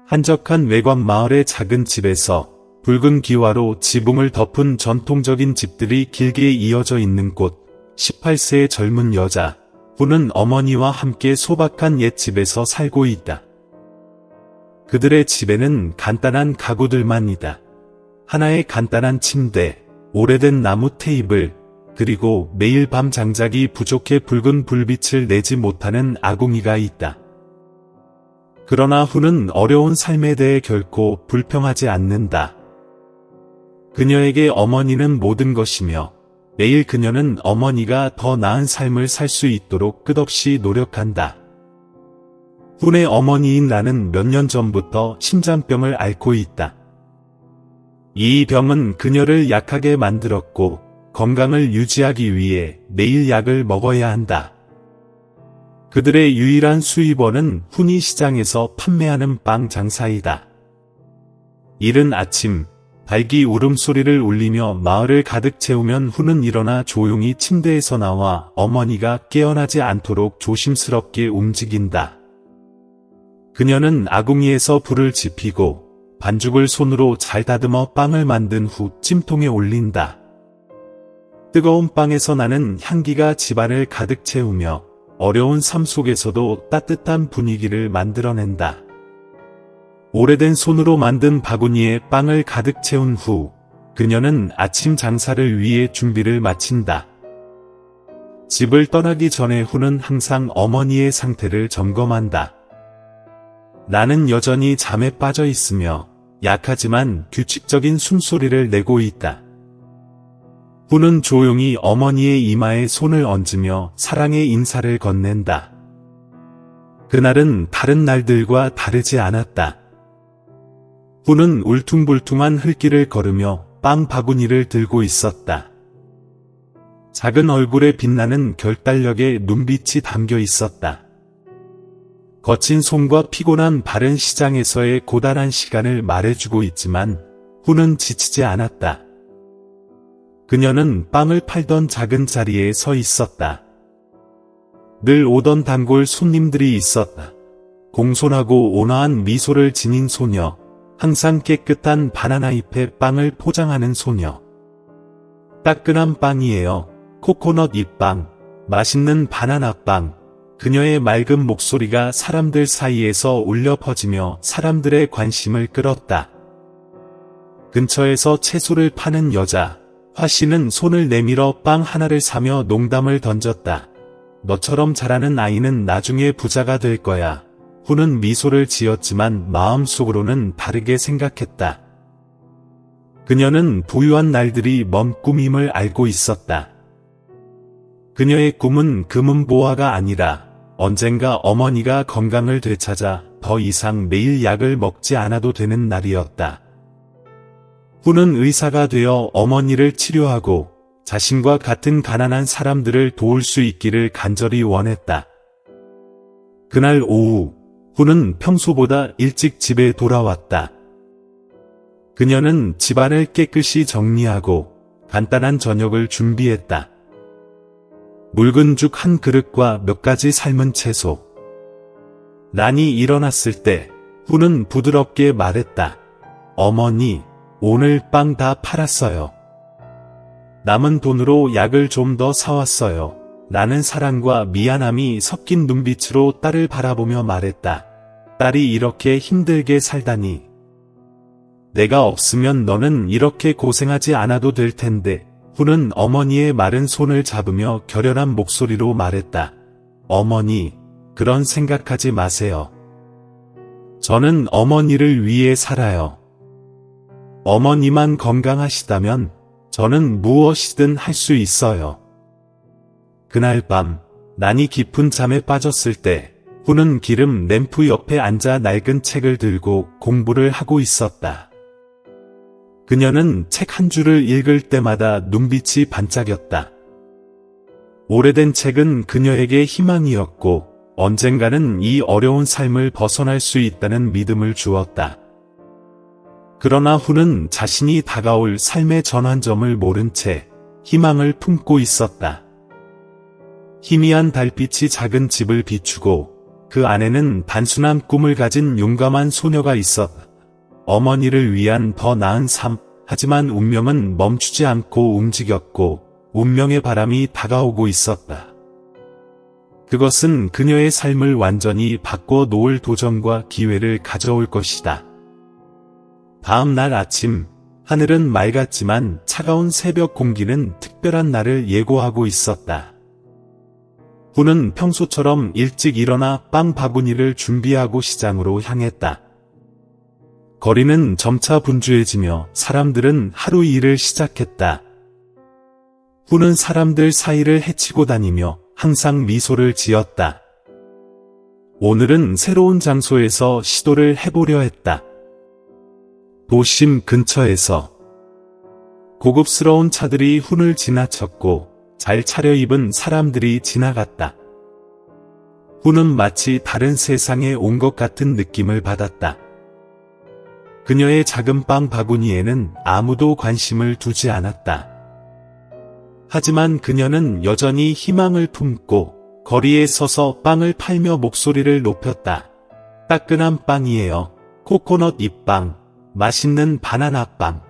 한적한 외곽 마을의 작은 집에서 붉은 기와로 지붕을 덮은 전통적인 집들이 길게 이어져 있는 곳, 18세의 젊은 여자, 후는 어머니와 함께 소박한 옛집에서 살고 있다. 그들의 집에는 간단한 가구들만이다. 하나의 간단한 침대, 오래된 나무 테이블, 그리고 매일 밤 장작이 부족해 붉은 불빛을 내지 못하는 아궁이가 있다. 그러나 후는 어려운 삶에 대해 결코 불평하지 않는다. 그녀에게 어머니는 모든 것이며 매일 그녀는 어머니가 더 나은 삶을 살 수 있도록 끝없이 노력한다. 훈의 어머니인 나는 몇 년 전부터 심장병을 앓고 있다. 이 병은 그녀를 약하게 만들었고 건강을 유지하기 위해 매일 약을 먹어야 한다. 그들의 유일한 수입원은 훈이 시장에서 판매하는 빵 장사이다. 이른 아침, 닭이 울음소리를 울리며 마을을 가득 채우면 훈은 일어나 조용히 침대에서 나와 어머니가 깨어나지 않도록 조심스럽게 움직인다. 그녀는 아궁이에서 불을 지피고 반죽을 손으로 잘 다듬어 빵을 만든 후 찜통에 올린다. 뜨거운 빵에서 나는 향기가 집안을 가득 채우며 어려운 삶 속에서도 따뜻한 분위기를 만들어낸다. 오래된 손으로 만든 바구니에 빵을 가득 채운 후 그녀는 아침 장사를 위해 준비를 마친다. 집을 떠나기 전에 후는 항상 어머니의 상태를 점검한다. 나는 여전히 잠에 빠져 있으며 약하지만 규칙적인 숨소리를 내고 있다. 후는 조용히 어머니의 이마에 손을 얹으며 사랑의 인사를 건넨다. 그날은 다른 날들과 다르지 않았다. 후는 울퉁불퉁한 흙길을 걸으며 빵 바구니를 들고 있었다. 작은 얼굴에 빛나는 결단력의 눈빛이 담겨 있었다. 거친 손과 피곤한 발은 시장에서의 고단한 시간을 말해주고 있지만 후는 지치지 않았다. 그녀는 빵을 팔던 작은 자리에 서 있었다. 늘 오던 단골 손님들이 있었다. 공손하고 온화한 미소를 지닌 소녀, 항상 깨끗한 바나나 잎에 빵을 포장하는 소녀. 따끈한 빵이에요. 코코넛 잎빵, 맛있는 바나나 빵. 그녀의 맑은 목소리가 사람들 사이에서 울려 퍼지며 사람들의 관심을 끌었다. 근처에서 채소를 파는 여자, 화 씨는 손을 내밀어 빵 하나를 사며 농담을 던졌다. 너처럼 잘하는 아이는 나중에 부자가 될 거야. 후는 미소를 지었지만 마음속으로는 다르게 생각했다. 그녀는 부유한 날들이 먼 꿈임을 알고 있었다. 그녀의 꿈은 금은보화가 아니라 언젠가 어머니가 건강을 되찾아 더 이상 매일 약을 먹지 않아도 되는 날이었다. 후는 의사가 되어 어머니를 치료하고 자신과 같은 가난한 사람들을 도울 수 있기를 간절히 원했다. 그날 오후, 후는 평소보다 일찍 집에 돌아왔다. 그녀는 집안을 깨끗이 정리하고 간단한 저녁을 준비했다. 묽은 죽 한 그릇과 몇 가지 삶은 채소. 난이 일어났을 때 후는 부드럽게 말했다. 어머니, 오늘 빵 다 팔았어요. 남은 돈으로 약을 좀 더 사왔어요. 나는 사랑과 미안함이 섞인 눈빛으로 딸을 바라보며 말했다. 딸이 이렇게 힘들게 살다니. 내가 없으면 너는 이렇게 고생하지 않아도 될 텐데. 후는 어머니의 마른 손을 잡으며 결연한 목소리로 말했다. 어머니, 그런 생각하지 마세요. 저는 어머니를 위해 살아요. 어머니만 건강하시다면 저는 무엇이든 할 수 있어요. 그날 밤, 난이 깊은 잠에 빠졌을 때 후는 기름 램프 옆에 앉아 낡은 책을 들고 공부를 하고 있었다. 그녀는 책 한 줄을 읽을 때마다 눈빛이 반짝였다. 오래된 책은 그녀에게 희망이었고 언젠가는 이 어려운 삶을 벗어날 수 있다는 믿음을 주었다. 그러나 후는 자신이 다가올 삶의 전환점을 모른 채 희망을 품고 있었다. 희미한 달빛이 작은 집을 비추고 그 안에는 단순한 꿈을 가진 용감한 소녀가 있었다. 어머니를 위한 더 나은 삶. 하지만 운명은 멈추지 않고 움직였고 운명의 바람이 다가오고 있었다. 그것은 그녀의 삶을 완전히 바꿔 놓을 도전과 기회를 가져올 것이다. 다음 날 아침, 하늘은 맑았지만 차가운 새벽 공기는 특별한 날을 예고하고 있었다. 훈은 평소처럼 일찍 일어나 빵 바구니를 준비하고 시장으로 향했다. 거리는 점차 분주해지며 사람들은 하루 일을 시작했다. 훈은 사람들 사이를 헤치고 다니며 항상 미소를 지었다. 오늘은 새로운 장소에서 시도를 해보려 했다. 도심 근처에서 고급스러운 차들이 훈을 지나쳤고 잘 차려입은 사람들이 지나갔다. 훈은 마치 다른 세상에 온 것 같은 느낌을 받았다. 그녀의 작은 빵 바구니에는 아무도 관심을 두지 않았다. 하지만 그녀는 여전히 희망을 품고 거리에 서서 빵을 팔며 목소리를 높였다. 따끈한 빵이에요. 코코넛 잎빵, 맛있는 바나나 빵.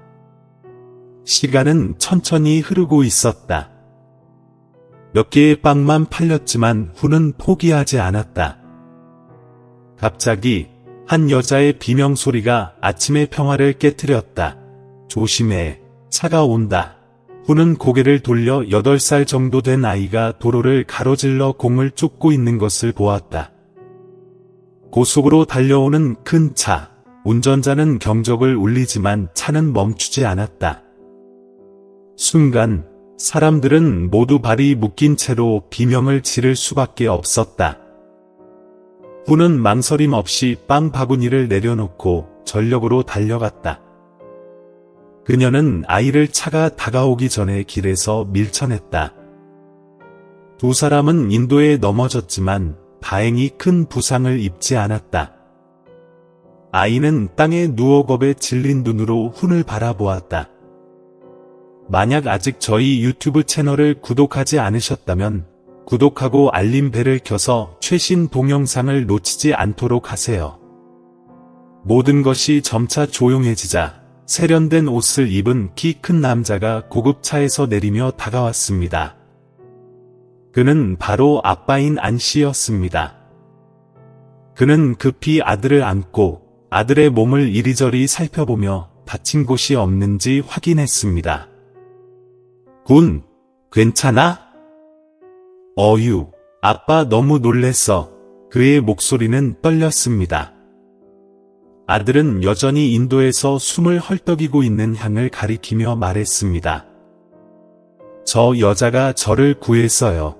시간은 천천히 흐르고 있었다. 몇 개의 빵만 팔렸지만 훈은 포기하지 않았다. 갑자기 한 여자의 비명소리가 아침의 평화를 깨트렸다. 조심해, 차가 온다. 훈은 고개를 돌려 8살 정도 된 아이가 도로를 가로질러 공을 쫓고 있는 것을 보았다. 고속으로 달려오는 큰 차, 운전자는 경적을 울리지만 차는 멈추지 않았다. 순간 사람들은 모두 발이 묶인 채로 비명을 지를 수밖에 없었다. 훈은 망설임 없이 빵 바구니를 내려놓고 전력으로 달려갔다. 그녀는 아이를 차가 다가오기 전에 길에서 밀쳐냈다. 두 사람은 인도에 넘어졌지만 다행히 큰 부상을 입지 않았다. 아이는 땅에 누워 겁에 질린 눈으로 훈을 바라보았다. 만약 아직 저희 유튜브 채널을 구독하지 않으셨다면 구독하고 알림벨을 켜서 최신 동영상을 놓치지 않도록 하세요. 모든 것이 점차 조용해지자 세련된 옷을 입은 키 큰 남자가 고급차에서 내리며 다가왔습니다. 그는 바로 아빠인 안 씨였습니다. 그는 급히 아들을 안고 아들의 몸을 이리저리 살펴보며 다친 곳이 없는지 확인했습니다. 군, 괜찮아? 어휴, 아빠 너무 놀랬어. 그의 목소리는 떨렸습니다. 아들은 여전히 인도에서 숨을 헐떡이고 있는 향을 가리키며 말했습니다. 저 여자가 저를 구했어요.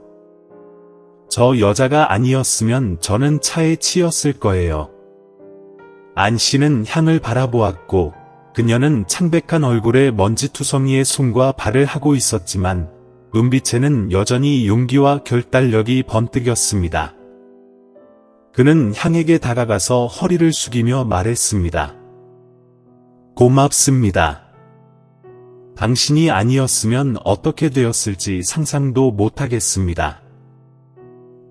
저 여자가 아니었으면 저는 차에 치였을 거예요. 안 씨는 향을 바라보았고 그녀는 창백한 얼굴에 먼지투성이의 손과 발을 하고 있었지만 눈빛에는 여전히 용기와 결단력이 번뜩였습니다. 그는 향에게 다가가서 허리를 숙이며 말했습니다. 고맙습니다. 당신이 아니었으면 어떻게 되었을지 상상도 못하겠습니다.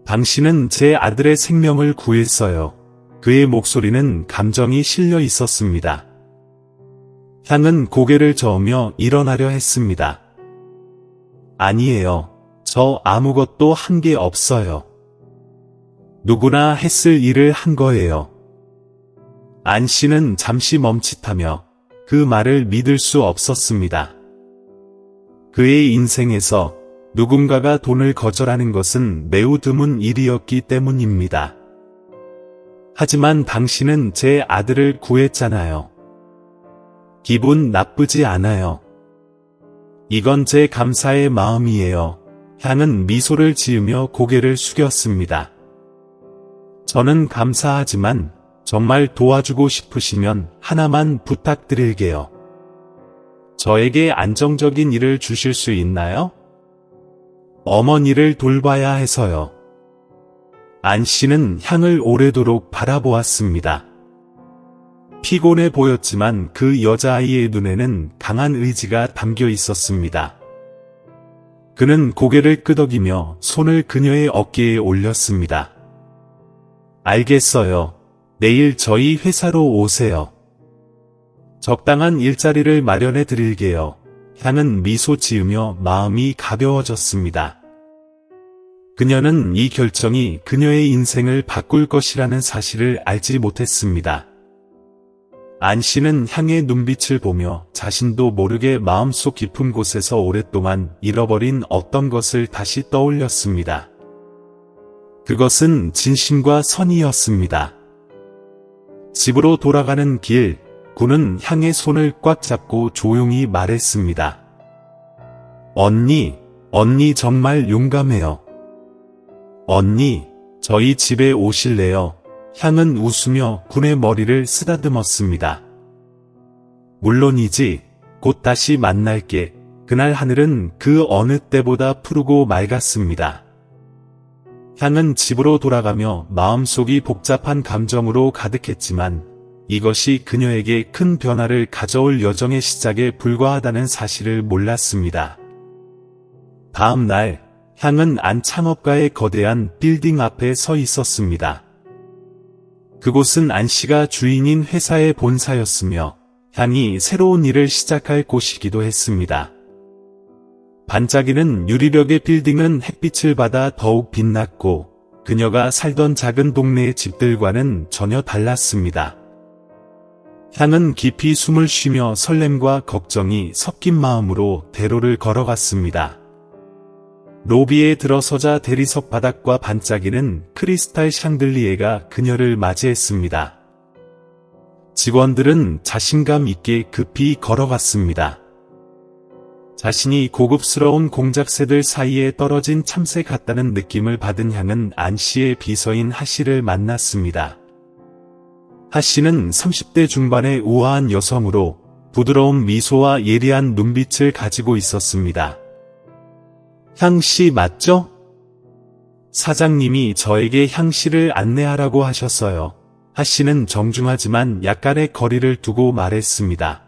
당신은 제 아들의 생명을 구했어요. 그의 목소리는 감정이 실려 있었습니다. 향은 고개를 저으며 일어나려 했습니다. 아니에요. 저 아무것도 한 게 없어요. 누구나 했을 일을 한 거예요. 안 씨는 잠시 멈칫하며 그 말을 믿을 수 없었습니다. 그의 인생에서 누군가가 돈을 거절하는 것은 매우 드문 일이었기 때문입니다. 하지만 당신은 제 아들을 구했잖아요. 기분 나쁘지 않아요. 이건 제 감사의 마음이에요. 향은 미소를 지으며 고개를 숙였습니다. 저는 감사하지만 정말 도와주고 싶으시면 하나만 부탁드릴게요. 저에게 안정적인 일을 주실 수 있나요? 어머니를 돌봐야 해서요. 안 씨는 향을 오래도록 바라보았습니다. 피곤해 보였지만 그 여자아이의 눈에는 강한 의지가 담겨 있었습니다. 그는 고개를 끄덕이며 손을 그녀의 어깨에 올렸습니다. 알겠어요. 내일 저희 회사로 오세요. 적당한 일자리를 마련해 드릴게요. 향은 미소 지으며 마음이 가벼워졌습니다. 그녀는 이 결정이 그녀의 인생을 바꿀 것이라는 사실을 알지 못했습니다. 안 씨는 향의 눈빛을 보며 자신도 모르게 마음속 깊은 곳에서 오랫동안 잃어버린 어떤 것을 다시 떠올렸습니다. 그것은 진심과 선이었습니다. 집으로 돌아가는 길, 군은 향의 손을 꽉 잡고 조용히 말했습니다. 언니 정말 용감해요. 언니, 저희 집에 오실래요? 향은 웃으며 군의 머리를 쓰다듬었습니다. 물론이지, 곧 다시 만날게. 그날 하늘은 그 어느 때보다 푸르고 맑았습니다. 향은 집으로 돌아가며 마음속이 복잡한 감정으로 가득했지만 이것이 그녀에게 큰 변화를 가져올 여정의 시작에 불과하다는 사실을 몰랐습니다. 다음 날, 향은 안 창업가의 거대한 빌딩 앞에 서 있었습니다. 그곳은 안 씨가 주인인 회사의 본사였으며 향이 새로운 일을 시작할 곳이기도 했습니다. 반짝이는 유리벽의 빌딩은 햇빛을 받아 더욱 빛났고 그녀가 살던 작은 동네의 집들과는 전혀 달랐습니다. 향은 깊이 숨을 쉬며 설렘과 걱정이 섞인 마음으로 대로를 걸어갔습니다. 로비에 들어서자 대리석 바닥과 반짝이는 크리스탈 샹들리에가 그녀를 맞이했습니다. 직원들은 자신감 있게 급히 걸어갔습니다. 자신이 고급스러운 공작새들 사이에 떨어진 참새 같다는 느낌을 받은 향은 안 씨의 비서인 하 씨를 만났습니다. 하 씨는 30대 중반의 우아한 여성으로 부드러운 미소와 예리한 눈빛을 가지고 있었습니다. 향 씨 맞죠? 사장님이 저에게 향 씨를 안내하라고 하셨어요. 하 씨는 정중하지만 약간의 거리를 두고 말했습니다.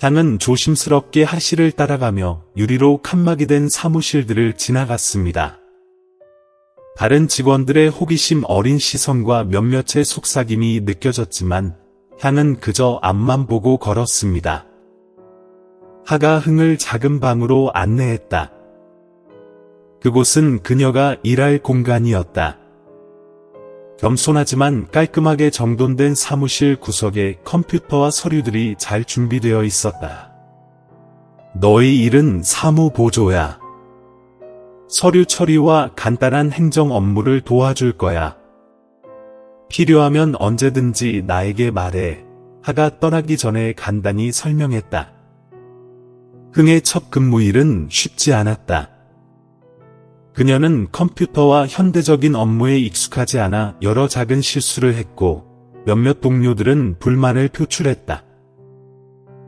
향은 조심스럽게 하 씨를 따라가며 유리로 칸막이 된 사무실들을 지나갔습니다. 다른 직원들의 호기심 어린 시선과 몇몇의 속삭임이 느껴졌지만 향은 그저 앞만 보고 걸었습니다. 하가 흥을 작은 방으로 안내했다. 그곳은 그녀가 일할 공간이었다. 겸손하지만 깔끔하게 정돈된 사무실 구석에 컴퓨터와 서류들이 잘 준비되어 있었다. 너의 일은 사무보조야. 서류 처리와 간단한 행정 업무를 도와줄 거야. 필요하면 언제든지 나에게 말해. 하가 떠나기 전에 간단히 설명했다. 흥의 첫 근무일은 쉽지 않았다. 그녀는 컴퓨터와 현대적인 업무에 익숙하지 않아 여러 작은 실수를 했고 몇몇 동료들은 불만을 표출했다.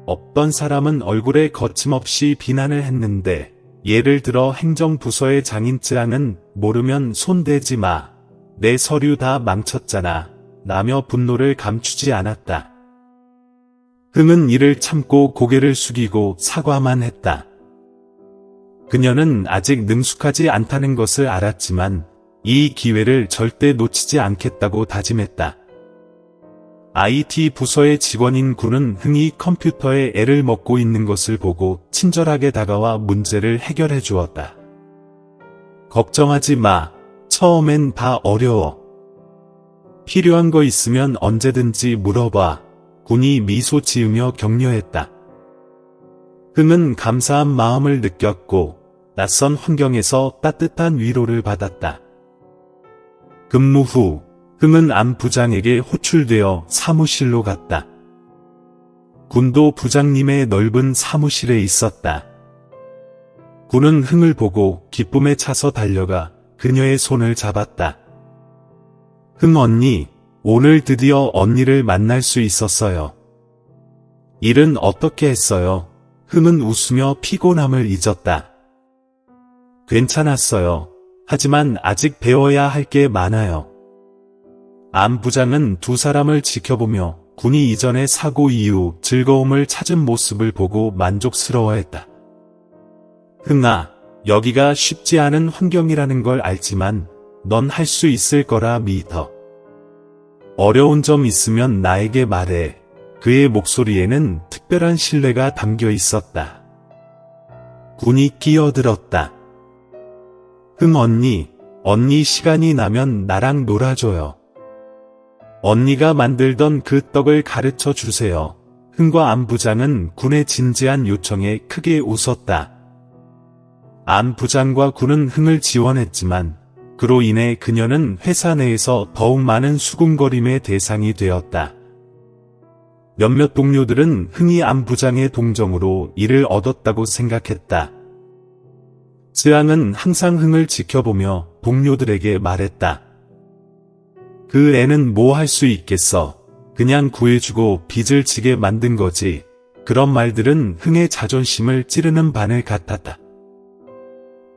어떤 사람은 얼굴에 거침없이 비난을 했는데 예를 들어 행정부서의 장인쯔랑은 모르면 손대지 마. 내 서류 다 망쳤잖아. 라며 분노를 감추지 않았다. 흥은 이를 참고 고개를 숙이고 사과만 했다. 그녀는 아직 능숙하지 않다는 것을 알았지만 이 기회를 절대 놓치지 않겠다고 다짐했다. IT 부서의 직원인 군은 흥이 컴퓨터에 애를 먹고 있는 것을 보고 친절하게 다가와 문제를 해결해 주었다. 걱정하지 마. 처음엔 다 어려워. 필요한 거 있으면 언제든지 물어봐. 군이 미소 지으며 격려했다. 흥은 감사한 마음을 느꼈고 낯선 환경에서 따뜻한 위로를 받았다. 근무 후 흥은 안 부장에게 호출되어 사무실로 갔다. 군도 부장님의 넓은 사무실에 있었다. 군은 흥을 보고 기쁨에 차서 달려가 그녀의 손을 잡았다. 흥 언니, 오늘 드디어 언니를 만날 수 있었어요. 일은 어떻게 했어요? 흥은 웃으며 피곤함을 잊었다. 괜찮았어요. 하지만 아직 배워야 할 게 많아요. 안 부장은 두 사람을 지켜보며 군이 이전의 사고 이후 즐거움을 찾은 모습을 보고 만족스러워했다. 흥아, 여기가 쉽지 않은 환경이라는 걸 알지만 넌 할 수 있을 거라 믿어. 어려운 점 있으면 나에게 말해. 그의 목소리에는 특별한 신뢰가 담겨 있었다. 군이 끼어들었다. 언니 시간이 나면 나랑 놀아줘요. 언니가 만들던 그 떡을 가르쳐 주세요. 흥과 안 부장은 군의 진지한 요청에 크게 웃었다. 안 부장과 군은 흥을 지원했지만 그로 인해 그녀는 회사 내에서 더욱 많은 수군거림의 대상이 되었다. 몇몇 동료들은 흥이 안 부장의 동정으로 이를 얻었다고 생각했다. 쯔앙은 항상 흥을 지켜보며 동료들에게 말했다. 그 애는 뭐 할 수 있겠어. 그냥 구해주고 빚을 지게 만든 거지. 그런 말들은 흥의 자존심을 찌르는 바늘 같았다.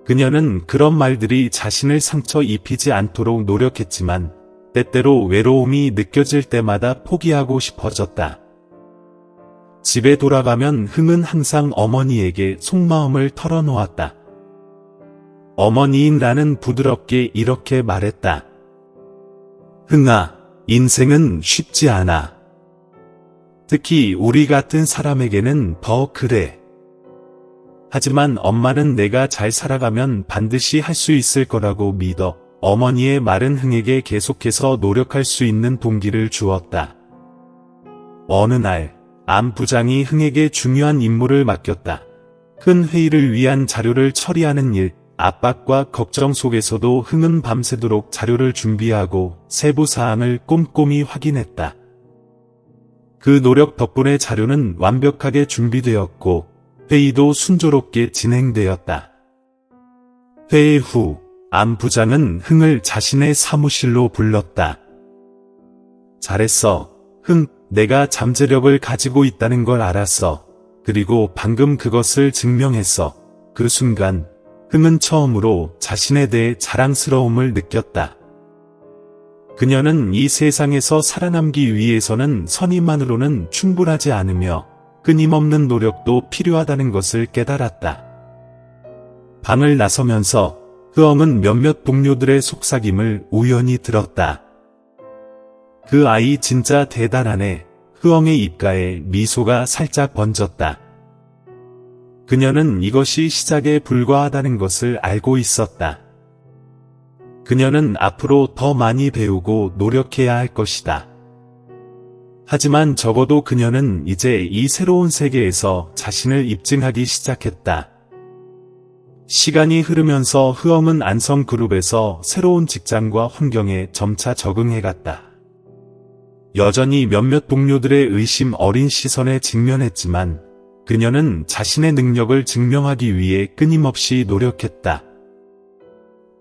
그녀는 그런 말들이 자신을 상처 입히지 않도록 노력했지만 때때로 외로움이 느껴질 때마다 포기하고 싶어졌다. 집에 돌아가면 흥은 항상 어머니에게 속마음을 털어놓았다. 어머니인 나는 부드럽게 이렇게 말했다. 흥아, 인생은 쉽지 않아. 특히 우리 같은 사람에게는 더 그래. 하지만 엄마는 내가 잘 살아가면 반드시 할 수 있을 거라고 믿어. 어머니의 말은 흥에게 계속해서 노력할 수 있는 동기를 주었다. 어느 날, 안 부장이 흥에게 중요한 임무를 맡겼다. 큰 회의를 위한 자료를 처리하는 일, 압박과 걱정 속에서도 흥은 밤새도록 자료를 준비하고 세부 사항을 꼼꼼히 확인했다. 그 노력 덕분에 자료는 완벽하게 준비되었고 회의도 순조롭게 진행되었다. 회의 후 안 부장은 흥을 자신의 사무실로 불렀다. 잘했어, 흥. 내가 잠재력을 가지고 있다는 걸 알았어. 그리고 방금 그것을 증명했어. 그 순간 흥은 처음으로 자신에 대해 자랑스러움을 느꼈다. 그녀는 이 세상에서 살아남기 위해서는 선의만으로는 충분하지 않으며 끊임없는 노력도 필요하다는 것을 깨달았다. 방을 나서면서 흐엉은 몇몇 동료들의 속삭임을 우연히 들었다. 그 아이 진짜 대단하네. 흐엉의 입가에 미소가 살짝 번졌다. 그녀는 이것이 시작에 불과하다는 것을 알고 있었다. 그녀는 앞으로 더 많이 배우고 노력해야 할 것이다. 하지만 적어도 그녀는 이제 이 새로운 세계에서 자신을 입증하기 시작했다. 시간이 흐르면서 흐엉은 안성그룹에서 새로운 직장과 환경에 점차 적응해갔다. 여전히 몇몇 동료들의 의심 어린 시선에 직면했지만 그녀는 자신의 능력을 증명하기 위해 끊임없이 노력했다.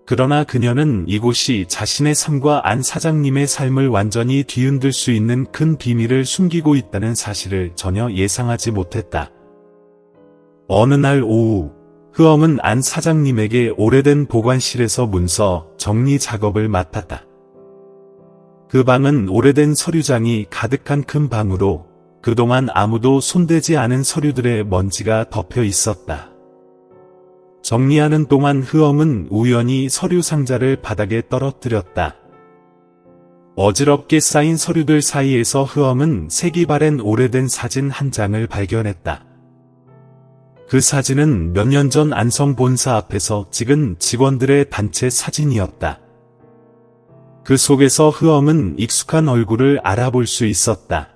그러나 그녀는 이곳이 자신의 삶과 안 사장님의 삶을 완전히 뒤흔들 수 있는 큰 비밀을 숨기고 있다는 사실을 전혀 예상하지 못했다. 어느 날 오후, 흐엉은 안 사장님에게 오래된 보관실에서 문서 정리 작업을 맡았다. 그 방은 오래된 서류장이 가득한 큰 방으로 그동안 아무도 손대지 않은 서류들의 먼지가 덮여 있었다. 정리하는 동안 흐엉은 우연히 서류 상자를 바닥에 떨어뜨렸다. 어지럽게 쌓인 서류들 사이에서 흐엉은 색이 바랜 오래된 사진 한 장을 발견했다. 그 사진은 몇 년 전 안성 본사 앞에서 찍은 직원들의 단체 사진이었다. 그 속에서 흐엉은 익숙한 얼굴을 알아볼 수 있었다.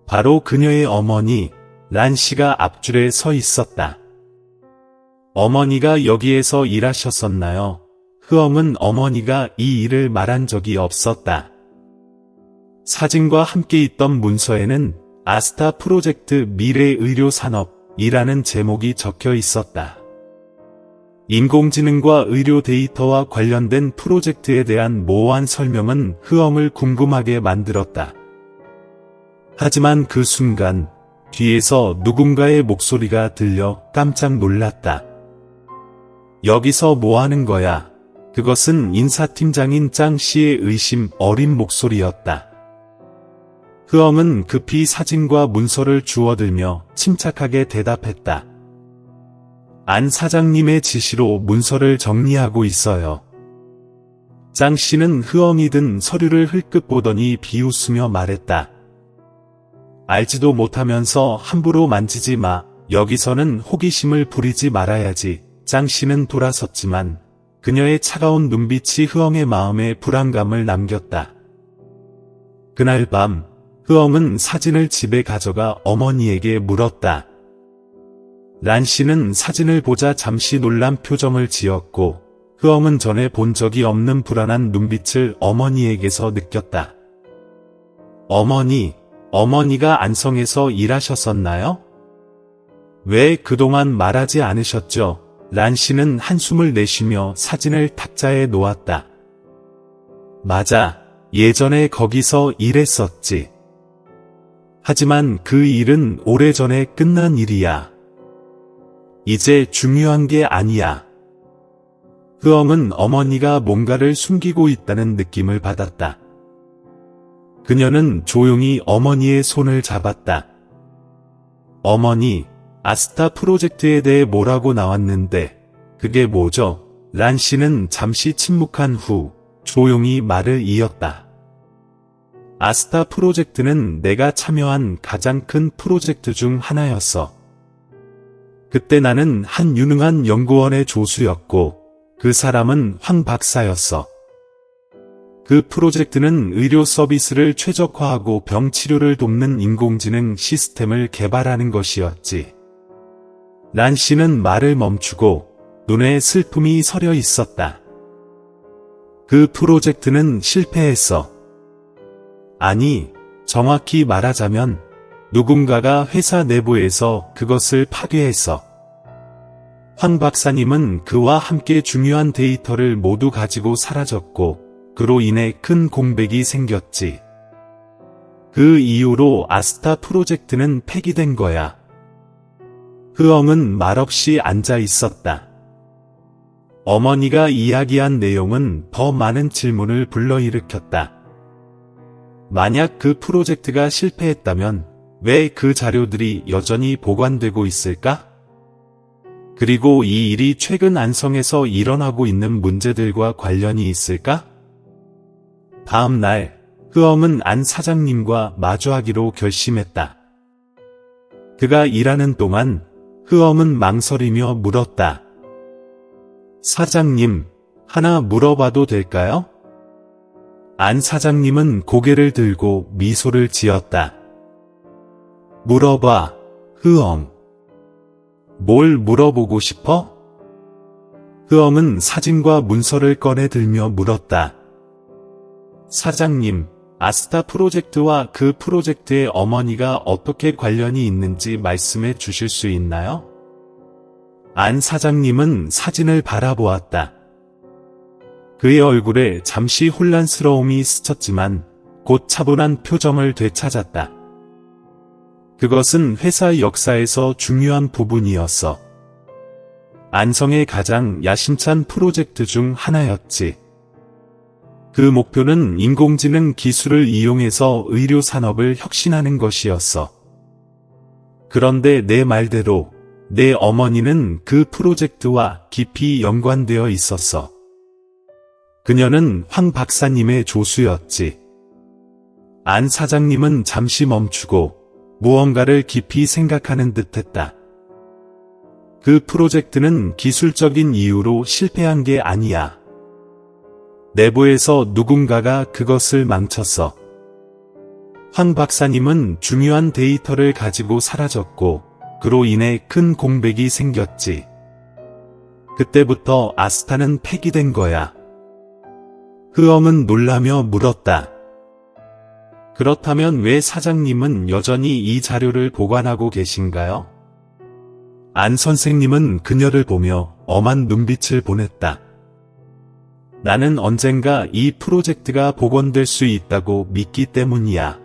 바로 그녀의 어머니, 란 씨가 앞줄에 서 있었다. 어머니가 여기에서 일하셨었나요? 흐엉은 어머니가 이 일을 말한 적이 없었다. 사진과 함께 있던 문서에는 아스타 프로젝트 미래의료산업이라는 제목이 적혀 있었다. 인공지능과 의료 데이터와 관련된 프로젝트에 대한 모호한 설명은 흐엉을 궁금하게 만들었다. 하지만 그 순간 뒤에서 누군가의 목소리가 들려 깜짝 놀랐다. 여기서 뭐 하는 거야? 그것은 인사팀장인 짱 씨의 의심 어린 목소리였다. 흐엉은 급히 사진과 문서를 주워들며 침착하게 대답했다. 안 사장님의 지시로 문서를 정리하고 있어요. 장 씨는 흐엉이 든 서류를 흘끗 보더니 비웃으며 말했다. 알지도 못하면서 함부로 만지지 마. 여기서는 호기심을 부리지 말아야지. 장 씨는 돌아섰지만 그녀의 차가운 눈빛이 흐엉의 마음에 불안감을 남겼다. 그날 밤 흐엉은 사진을 집에 가져가 어머니에게 물었다. 란 씨는 사진을 보자 잠시 놀란 표정을 지었고 흐엉은 전에 본 적이 없는 불안한 눈빛을 어머니에게서 느꼈다. 어머니가 안성에서 일하셨었나요? 왜 그동안 말하지 않으셨죠? 란 씨는 한숨을 내쉬며 사진을 탁자에 놓았다. 맞아, 예전에 거기서 일했었지. 하지만 그 일은 오래전에 끝난 일이야. 이제 중요한 게 아니야. 흐엉은 어머니가 뭔가를 숨기고 있다는 느낌을 받았다. 그녀는 조용히 어머니의 손을 잡았다. 어머니, 아스타 프로젝트에 대해 뭐라고 나왔는데 그게 뭐죠? 란 씨는 잠시 침묵한 후 조용히 말을 이었다. 아스타 프로젝트는 내가 참여한 가장 큰 프로젝트 중 하나였어. 그때 나는 한 유능한 연구원의 조수였고 그 사람은 황 박사였어. 그 프로젝트는 의료 서비스를 최적화하고 병 치료를 돕는 인공지능 시스템을 개발하는 것이었지. 란 씨는 말을 멈추고 눈에 슬픔이 서려 있었다. 그 프로젝트는 실패했어. 아니, 정확히 말하자면 누군가가 회사 내부에서 그것을 파괴했어. 황 박사님은 그와 함께 중요한 데이터를 모두 가지고 사라졌고 그로 인해 큰 공백이 생겼지. 그 이후로 아스타 프로젝트는 폐기된 거야. 흐엉은 말없이 앉아 있었다. 어머니가 이야기한 내용은 더 많은 질문을 불러일으켰다. 만약 그 프로젝트가 실패했다면 왜 그 자료들이 여전히 보관되고 있을까? 그리고 이 일이 최근 안성에서 일어나고 있는 문제들과 관련이 있을까? 다음 날, 흐엉은 안 사장님과 마주하기로 결심했다. 그가 일하는 동안 흐엉은 망설이며 물었다. 사장님, 하나 물어봐도 될까요? 안 사장님은 고개를 들고 미소를 지었다. 물어봐, 흐엉. 뭘 물어보고 싶어? 흐엉은 사진과 문서를 꺼내 들며 물었다. 사장님, 아스타 프로젝트와 그 프로젝트의 어머니가 어떻게 관련이 있는지 말씀해 주실 수 있나요? 안 사장님은 사진을 바라보았다. 그의 얼굴에 잠시 혼란스러움이 스쳤지만 곧 차분한 표정을 되찾았다. 그것은 회사 역사에서 중요한 부분이었어. 안성의 가장 야심찬 프로젝트 중 하나였지. 그 목표는 인공지능 기술을 이용해서 의료 산업을 혁신하는 것이었어. 그런데 내 말대로 내 어머니는 그 프로젝트와 깊이 연관되어 있었어. 그녀는 황 박사님의 조수였지. 안 사장님은 잠시 멈추고 무언가를 깊이 생각하는 듯했다. 그 프로젝트는 기술적인 이유로 실패한 게 아니야. 내부에서 누군가가 그것을 망쳤어. 황 박사님은 중요한 데이터를 가지고 사라졌고 그로 인해 큰 공백이 생겼지. 그때부터 아스타는 폐기된 거야. 흐엉은 놀라며 물었다. 그렇다면 왜 사장님은 여전히 이 자료를 보관하고 계신가요? 안 선생님은 그녀를 보며 엄한 눈빛을 보냈다. 나는 언젠가 이 프로젝트가 복원될 수 있다고 믿기 때문이야.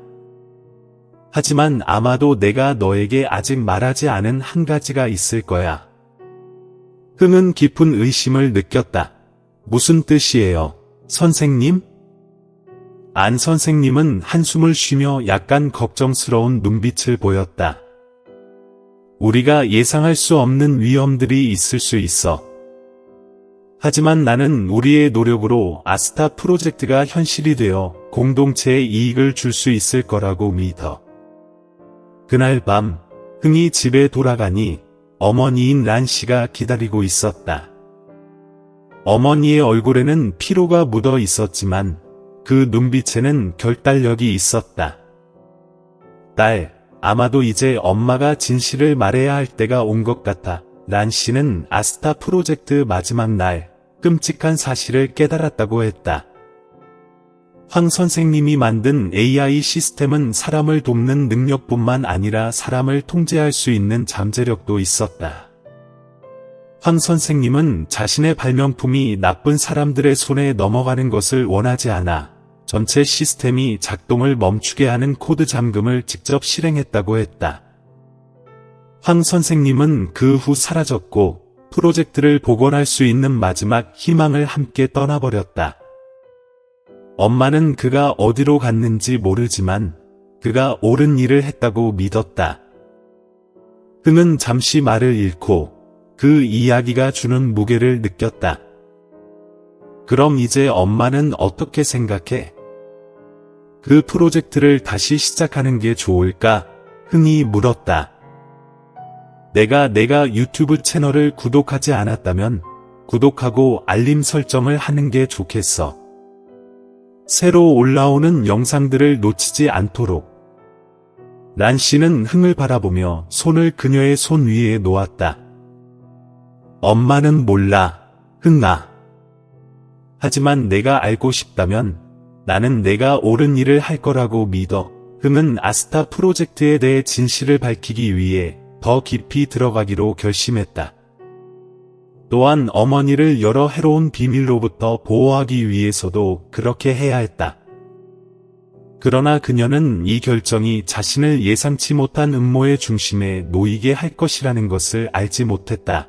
하지만 아마도 내가 너에게 아직 말하지 않은 한 가지가 있을 거야. 흥은 깊은 의심을 느꼈다. 무슨 뜻이에요, 선생님? 안 선생님은 한숨을 쉬며 약간 걱정스러운 눈빛을 보였다. 우리가 예상할 수 없는 위험들이 있을 수 있어. 하지만 나는 우리의 노력으로 아스타 프로젝트가 현실이 되어 공동체에 이익을 줄 수 있을 거라고 믿어. 그날 밤, 흥이 집에 돌아가니 어머니인 란 씨가 기다리고 있었다. 어머니의 얼굴에는 피로가 묻어 있었지만 그 눈빛에는 결단력이 있었다. 딸, 아마도 이제 엄마가 진실을 말해야 할 때가 온 것 같아. 란 씨는 아스타 프로젝트 마지막 날 끔찍한 사실을 깨달았다고 했다. 황 선생님이 만든 AI 시스템은 사람을 돕는 능력뿐만 아니라 사람을 통제할 수 있는 잠재력도 있었다. 황 선생님은 자신의 발명품이 나쁜 사람들의 손에 넘어가는 것을 원하지 않아 전체 시스템이 작동을 멈추게 하는 코드 잠금을 직접 실행했다고 했다. 황 선생님은 그 후 사라졌고 프로젝트를 복원할 수 있는 마지막 희망을 함께 떠나버렸다. 엄마는 그가 어디로 갔는지 모르지만 그가 옳은 일을 했다고 믿었다. 흥은 잠시 말을 잃고 그 이야기가 주는 무게를 느꼈다. 그럼 이제 엄마는 어떻게 생각해? 그 프로젝트를 다시 시작하는 게 좋을까? 흥이 물었다. 내가 유튜브 채널을 구독하지 않았다면 구독하고 알림 설정을 하는 게 좋겠어. 새로 올라오는 영상들을 놓치지 않도록. 란 씨는 흥을 바라보며 손을 그녀의 손 위에 놓았다. 엄마는 몰라, 흥아. 하지만 내가 알고 싶다면 나는 내가 옳은 일을 할 거라고 믿어. 흥은 아스타 프로젝트에 대해 진실을 밝히기 위해 더 깊이 들어가기로 결심했다. 또한 어머니를 여러 해로운 비밀로부터 보호하기 위해서도 그렇게 해야 했다. 그러나 그녀는 이 결정이 자신을 예상치 못한 음모의 중심에 놓이게 할 것이라는 것을 알지 못했다.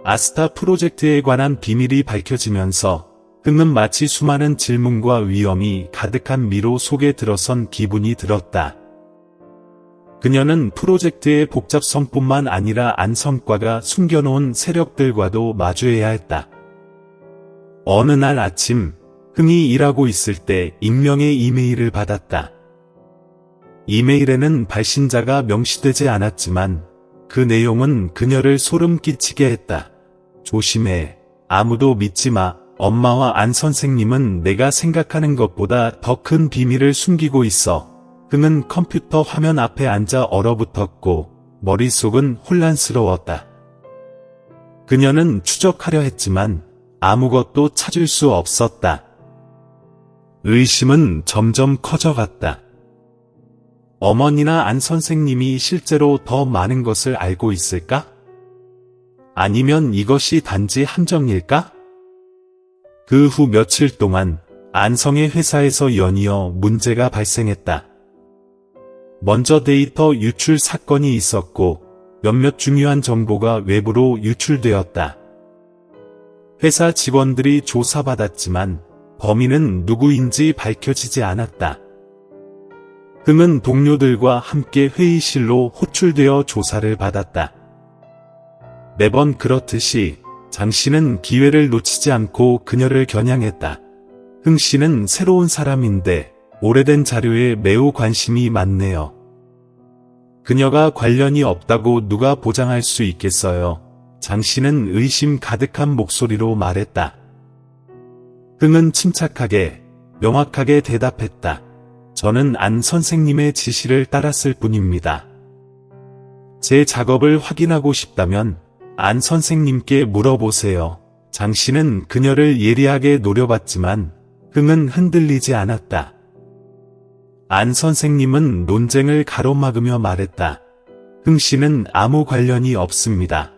아스타 프로젝트에 관한 비밀이 밝혀지면서 흥은 마치 수많은 질문과 위험이 가득한 미로 속에 들어선 기분이 들었다. 그녀는 프로젝트의 복잡성뿐만 아니라 안성과가 숨겨놓은 세력들과도 마주해야 했다. 어느 날 아침, 흥이 일하고 있을 때 익명의 이메일을 받았다. 이메일에는 발신자가 명시되지 않았지만 그 내용은 그녀를 소름 끼치게 했다. 조심해. 아무도 믿지 마. 엄마와 안 선생님은 내가 생각하는 것보다 더 큰 비밀을 숨기고 있어. 흥은 컴퓨터 화면 앞에 앉아 얼어붙었고 머릿속은 혼란스러웠다. 그녀는 추적하려 했지만 아무것도 찾을 수 없었다. 의심은 점점 커져갔다. 어머니나 안 선생님이 실제로 더 많은 것을 알고 있을까? 아니면 이것이 단지 함정일까? 그 후 며칠 동안 안성의 회사에서 연이어 문제가 발생했다. 먼저 데이터 유출 사건이 있었고 몇몇 중요한 정보가 외부로 유출되었다. 회사 직원들이 조사받았지만 범인은 누구인지 밝혀지지 않았다. 흥은 동료들과 함께 회의실로 호출되어 조사를 받았다. 매번 그렇듯이 장 씨는 기회를 놓치지 않고 그녀를 겨냥했다. 흥 씨는 새로운 사람인데 오래된 자료에 매우 관심이 많네요. 그녀가 관련이 없다고 누가 보장할 수 있겠어요? 장 씨는 의심 가득한 목소리로 말했다. 흥은 침착하게, 명확하게 대답했다. 저는 안 선생님의 지시를 따랐을 뿐입니다. 제 작업을 확인하고 싶다면 안 선생님께 물어보세요. 장 씨는 그녀를 예리하게 노려봤지만 흥은 흔들리지 않았다. 안 선생님은 논쟁을 가로막으며 말했다. 흥 씨는 아무 관련이 없습니다.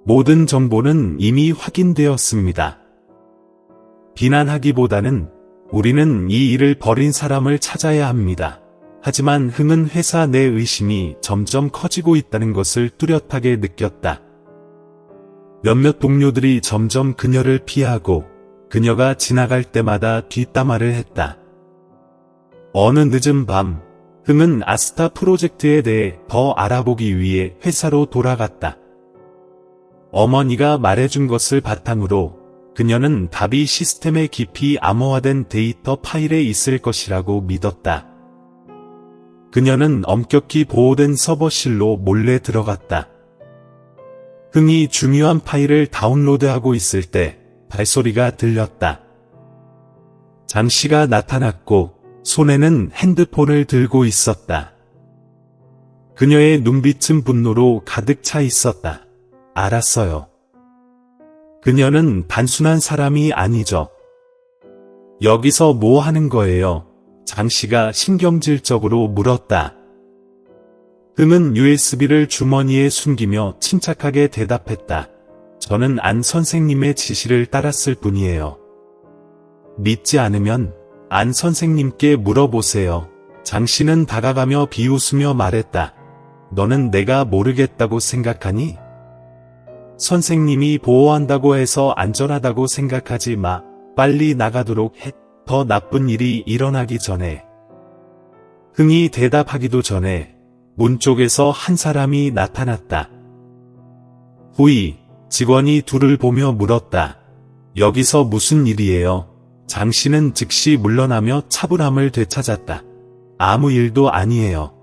모든 정보는 이미 확인되었습니다. 비난하기보다는 우리는 이 일을 벌인 사람을 찾아야 합니다. 하지만 흥은 회사 내 의심이 점점 커지고 있다는 것을 뚜렷하게 느꼈다. 몇몇 동료들이 점점 그녀를 피하고 그녀가 지나갈 때마다 뒷담화를 했다. 어느 늦은 밤, 흥은 아스타 프로젝트에 대해 더 알아보기 위해 회사로 돌아갔다. 어머니가 말해준 것을 바탕으로 그녀는 답이 시스템에 깊이 암호화된 데이터 파일에 있을 것이라고 믿었다. 그녀는 엄격히 보호된 서버실로 몰래 들어갔다. 흥이 중요한 파일을 다운로드하고 있을 때 발소리가 들렸다. 장 씨가 나타났고 손에는 핸드폰을 들고 있었다. 그녀의 눈빛은 분노로 가득 차 있었다. 알았어요. 그녀는 단순한 사람이 아니죠. 여기서 뭐 하는 거예요? 장 씨가 신경질적으로 물었다. 흥은 USB를 주머니에 숨기며 침착하게 대답했다. 저는 안 선생님의 지시를 따랐을 뿐이에요. 믿지 않으면 안 선생님께 물어보세요. 장 씨는 다가가며 비웃으며 말했다. 너는 내가 모르겠다고 생각하니? 선생님이 보호한다고 해서 안전하다고 생각하지 마. 빨리 나가도록 해. 더 나쁜 일이 일어나기 전에. 흥이 대답하기도 전에 문 쪽에서 한 사람이 나타났다. 후이, 직원이 둘을 보며 물었다. 여기서 무슨 일이에요? 장 씨는 즉시 물러나며 차분함을 되찾았다. 아무 일도 아니에요.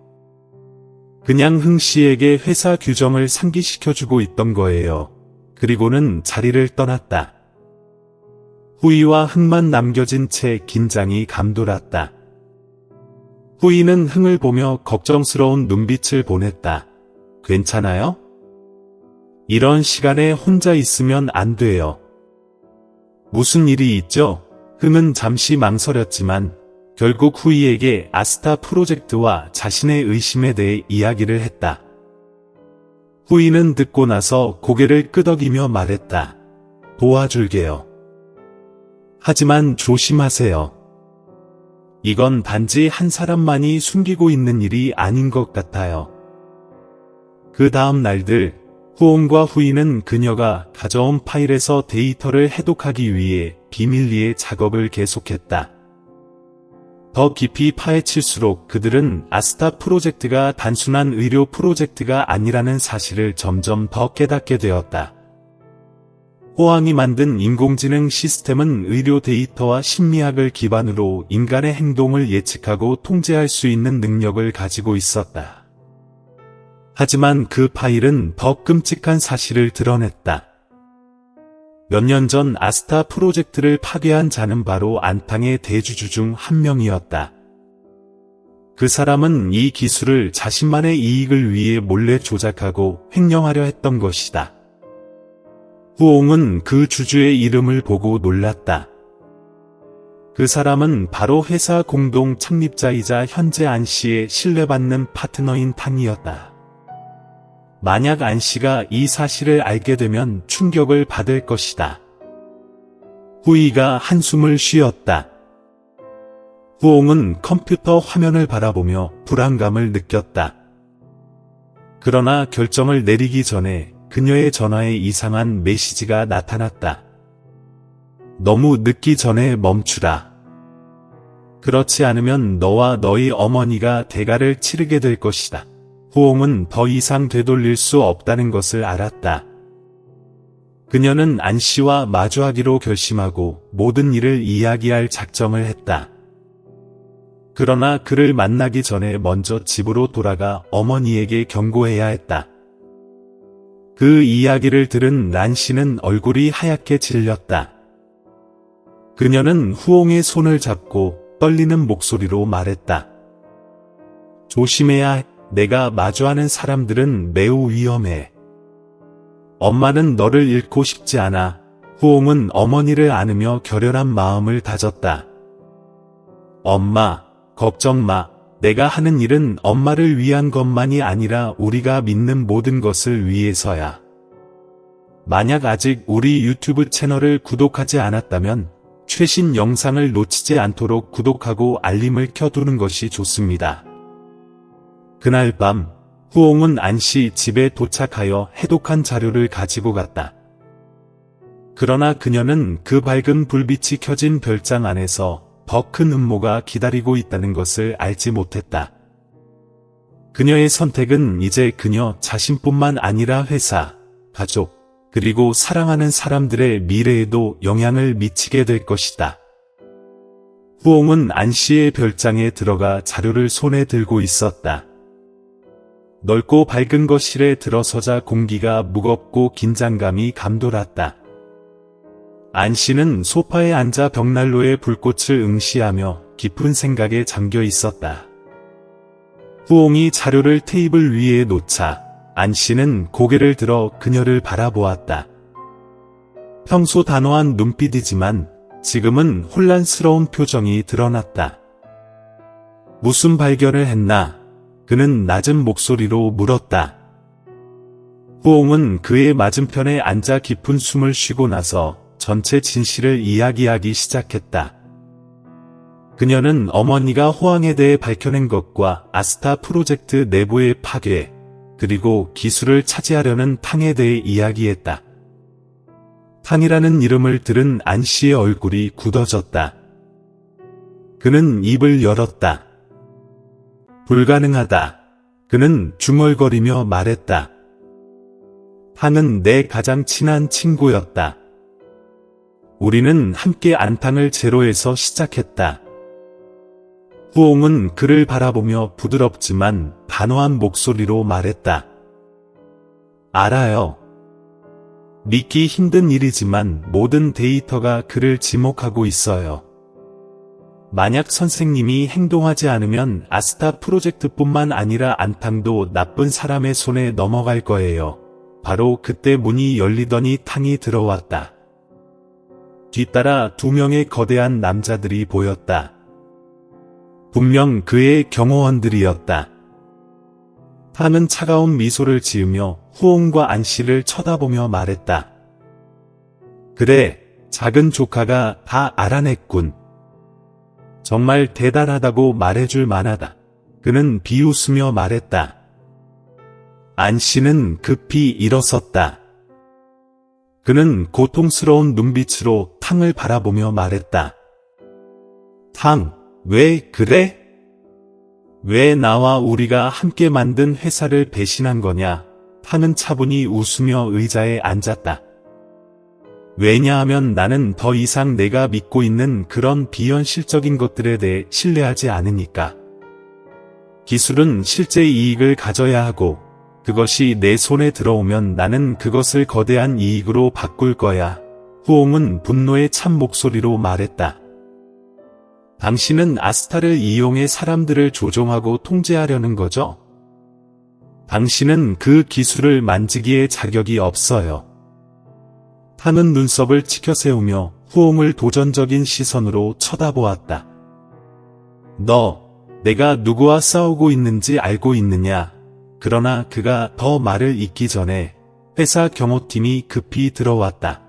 그냥 흥 씨에게 회사 규정을 상기시켜주고 있던 거예요. 그리고는 자리를 떠났다. 후이와 흥만 남겨진 채 긴장이 감돌았다. 후이는 흥을 보며 걱정스러운 눈빛을 보냈다. 괜찮아요? 이런 시간에 혼자 있으면 안 돼요. 무슨 일이 있죠? 흥은 잠시 망설였지만 결국 후이에게 아스타 프로젝트와 자신의 의심에 대해 이야기를 했다. 후이는 듣고 나서 고개를 끄덕이며 말했다. 도와줄게요. 하지만 조심하세요. 이건 단지 한 사람만이 숨기고 있는 일이 아닌 것 같아요. 그 다음 날들, 후옹과 후이는 그녀가 가져온 파일에서 데이터를 해독하기 위해 비밀리에 작업을 계속했다. 더 깊이 파헤칠수록 그들은 아스타 프로젝트가 단순한 의료 프로젝트가 아니라는 사실을 점점 더 깨닫게 되었다. 호황이 만든 인공지능 시스템은 의료 데이터와 심리학을 기반으로 인간의 행동을 예측하고 통제할 수 있는 능력을 가지고 있었다. 하지만 그 파일은 더 끔찍한 사실을 드러냈다. 몇 년 전 아스타 프로젝트를 파괴한 자는 바로 안탕의 대주주 중 한 명이었다. 그 사람은 이 기술을 자신만의 이익을 위해 몰래 조작하고 횡령하려 했던 것이다. 후옹은 그 주주의 이름을 보고 놀랐다. 그 사람은 바로 회사 공동 창립자이자 현재 안 씨의 신뢰받는 파트너인 탕이었다. 만약 안 씨가 이 사실을 알게 되면 충격을 받을 것이다. 후이가 한숨을 쉬었다. 후옹은 컴퓨터 화면을 바라보며 불안감을 느꼈다. 그러나 결정을 내리기 전에 그녀의 전화에 이상한 메시지가 나타났다. 너무 늦기 전에 멈추라. 그렇지 않으면 너와 너희 어머니가 대가를 치르게 될 것이다. 후옹은 더 이상 되돌릴 수 없다는 것을 알았다. 그녀는 안 씨와 마주하기로 결심하고 모든 일을 이야기할 작정을 했다. 그러나 그를 만나기 전에 먼저 집으로 돌아가 어머니에게 경고해야 했다. 그 이야기를 들은 란 씨는 얼굴이 하얗게 질렸다. 그녀는 후옹의 손을 잡고 떨리는 목소리로 말했다. 조심해야 해. 내가 마주하는 사람들은 매우 위험해. 엄마는 너를 잃고 싶지 않아. 후옹은 어머니를 안으며 결연한 마음을 다졌다. 엄마, 걱정 마. 내가 하는 일은 엄마를 위한 것만이 아니라 우리가 믿는 모든 것을 위해서야. 만약 아직 우리 유튜브 채널을 구독하지 않았다면 최신 영상을 놓치지 않도록 구독하고 알림을 켜두는 것이 좋습니다. 그날 밤, 후옹은 안 씨 집에 도착하여 해독한 자료를 가지고 갔다. 그러나 그녀는 그 밝은 불빛이 켜진 별장 안에서 더 큰 음모가 기다리고 있다는 것을 알지 못했다. 그녀의 선택은 이제 그녀 자신뿐만 아니라 회사, 가족, 그리고 사랑하는 사람들의 미래에도 영향을 미치게 될 것이다. 후옹은 안 씨의 별장에 들어가 자료를 손에 들고 있었다. 넓고 밝은 거실에 들어서자 공기가 무겁고 긴장감이 감돌았다. 안 씨는 소파에 앉아 벽난로의 불꽃을 응시하며 깊은 생각에 잠겨 있었다. 후옹이 자료를 테이블 위에 놓자 안 씨는 고개를 들어 그녀를 바라보았다. 평소 단호한 눈빛이지만 지금은 혼란스러운 표정이 드러났다. 무슨 발견을 했나? 그는 낮은 목소리로 물었다. 후옹은 그의 맞은편에 앉아 깊은 숨을 쉬고 나서 전체 진실을 이야기하기 시작했다. 그녀는 어머니가 호황에 대해 밝혀낸 것과 아스타 프로젝트 내부의 파괴, 그리고 기술을 차지하려는 탕에 대해 이야기했다. 탕이라는 이름을 들은 안 씨의 얼굴이 굳어졌다. 그는 입을 열었다. 불가능하다. 그는 중얼거리며 말했다. 탕은 내 가장 친한 친구였다. 우리는 함께 안탕을 제로에서 시작했다. 후옹은 그를 바라보며 부드럽지만 단호한 목소리로 말했다. 알아요. 믿기 힘든 일이지만 모든 데이터가 그를 지목하고 있어요. 만약 선생님이 행동하지 않으면 아스타 프로젝트뿐만 아니라 안탕도 나쁜 사람의 손에 넘어갈 거예요. 바로 그때 문이 열리더니 탕이 들어왔다. 뒤따라 2명의 거대한 남자들이 보였다. 분명 그의 경호원들이었다. 탕은 차가운 미소를 지으며 후옹과 안 씨를 쳐다보며 말했다. 그래, 작은 조카가 다 알아냈군. 정말 대단하다고 말해줄 만하다. 그는 비웃으며 말했다. 안 씨는 급히 일어섰다. 그는 고통스러운 눈빛으로 탕을 바라보며 말했다. 탕, 왜 그래? 왜 나와 우리가 함께 만든 회사를 배신한 거냐? 탕은 차분히 웃으며 의자에 앉았다. 왜냐하면 나는 더 이상 내가 믿고 있는 그런 비현실적인 것들에 대해 신뢰하지 않으니까. 기술은 실제 이익을 가져야 하고 그것이 내 손에 들어오면 나는 그것을 거대한 이익으로 바꿀 거야. 후옹은 분노에 찬 목소리로 말했다. 당신은 아스타를 이용해 사람들을 조종하고 통제하려는 거죠? 당신은 그 기술을 만지기에 자격이 없어요. 탕은 눈썹을 치켜세우며 후옹을 도전적인 시선으로 쳐다보았다. 너, 내가 누구와 싸우고 있는지 알고 있느냐? 그러나 그가 더 말을 잇기 전에 회사 경호팀이 급히 들어왔다.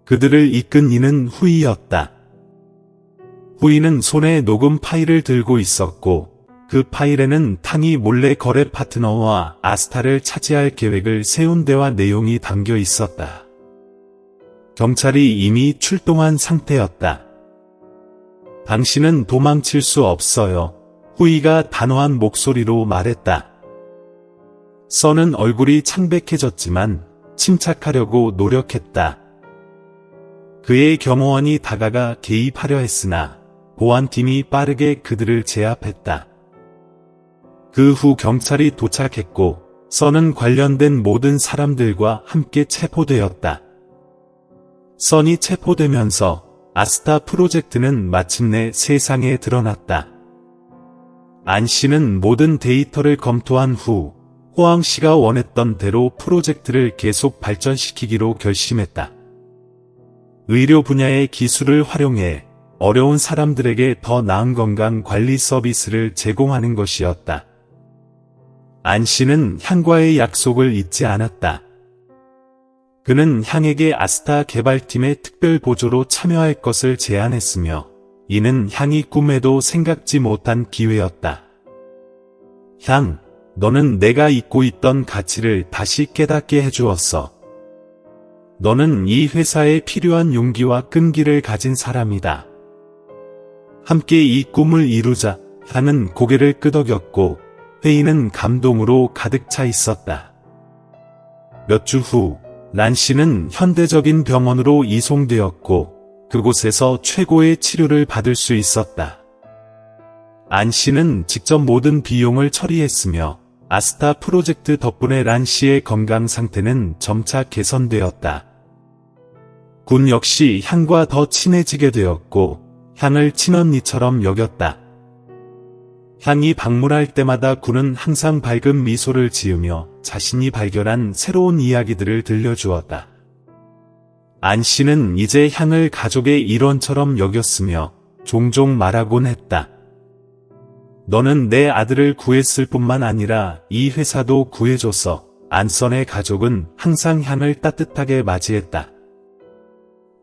그들을 이끈 이는 후이였다. 후이는 손에 녹음 파일을 들고 있었고 그 파일에는 탕이 몰래 거래 파트너와 아스타를 차지할 계획을 세운 대화 내용이 담겨 있었다. 경찰이 이미 출동한 상태였다. 당신은 도망칠 수 없어요. 후이가 단호한 목소리로 말했다. 선은 얼굴이 창백해졌지만 침착하려고 노력했다. 그의 경호원이 다가가 개입하려 했으나 보안팀이 빠르게 그들을 제압했다. 그 후 경찰이 도착했고 선은 관련된 모든 사람들과 함께 체포되었다. 선이 체포되면서 아스타 프로젝트는 마침내 세상에 드러났다. 안 씨는 모든 데이터를 검토한 후 호황 씨가 원했던 대로 프로젝트를 계속 발전시키기로 결심했다. 의료 분야의 기술을 활용해 어려운 사람들에게 더 나은 건강 관리 서비스를 제공하는 것이었다. 안 씨는 향과의 약속을 잊지 않았다. 그는 향에게 아스타 개발팀의 특별 보조로 참여할 것을 제안했으며 이는 향이 꿈에도 생각지 못한 기회였다. 향, 너는 내가 잊고 있던 가치를 다시 깨닫게 해주었어. 너는 이 회사에 필요한 용기와 끈기를 가진 사람이다. 함께 이 꿈을 이루자. 향은 고개를 끄덕였고 회의는 감동으로 가득 차 있었다. 몇 주 후 란 씨는 현대적인 병원으로 이송되었고 그곳에서 최고의 치료를 받을 수 있었다. 안 씨는 직접 모든 비용을 처리했으며 아스타 프로젝트 덕분에 란 씨의 건강 상태는 점차 개선되었다. 군 역시 향과 더 친해지게 되었고 향을 친언니처럼 여겼다. 향이 방문할 때마다 군은 항상 밝은 미소를 지으며 자신이 발견한 새로운 이야기들을 들려주었다. 안 씨는 이제 향을 가족의 일원처럼 여겼으며 종종 말하곤 했다. 너는 내 아들을 구했을 뿐만 아니라 이 회사도 구해줬어. 안선의 가족은 항상 향을 따뜻하게 맞이했다.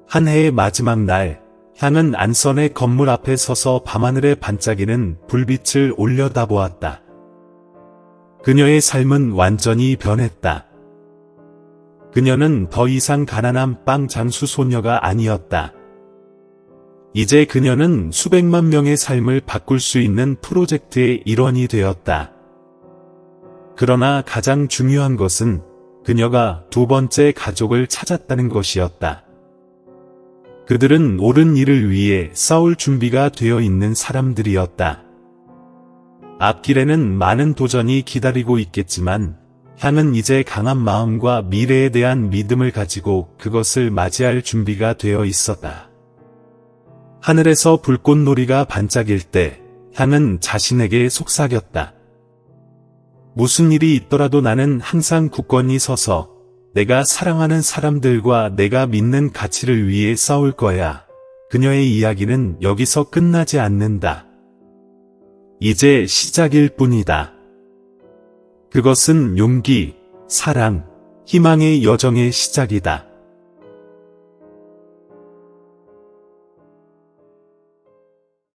한 해의 마지막 날, 향은 안선의 건물 앞에 서서 밤하늘에 반짝이는 불빛을 올려다보았다. 그녀의 삶은 완전히 변했다. 그녀는 더 이상 가난한 빵 장수 소녀가 아니었다. 이제 그녀는 수백만 명의 삶을 바꿀 수 있는 프로젝트의 일원이 되었다. 그러나 가장 중요한 것은 그녀가 두 번째 가족을 찾았다는 것이었다. 그들은 옳은 일을 위해 싸울 준비가 되어 있는 사람들이었다. 앞길에는 많은 도전이 기다리고 있겠지만 향은 이제 강한 마음과 미래에 대한 믿음을 가지고 그것을 맞이할 준비가 되어 있었다. 하늘에서 불꽃놀이가 반짝일 때 향은 자신에게 속삭였다. 무슨 일이 있더라도 나는 항상 굳건히 서서 내가 사랑하는 사람들과 내가 믿는 가치를 위해 싸울 거야. 그녀의 이야기는 여기서 끝나지 않는다. 이제 시작일 뿐이다. 그것은 용기, 사랑, 희망의 여정의 시작이다.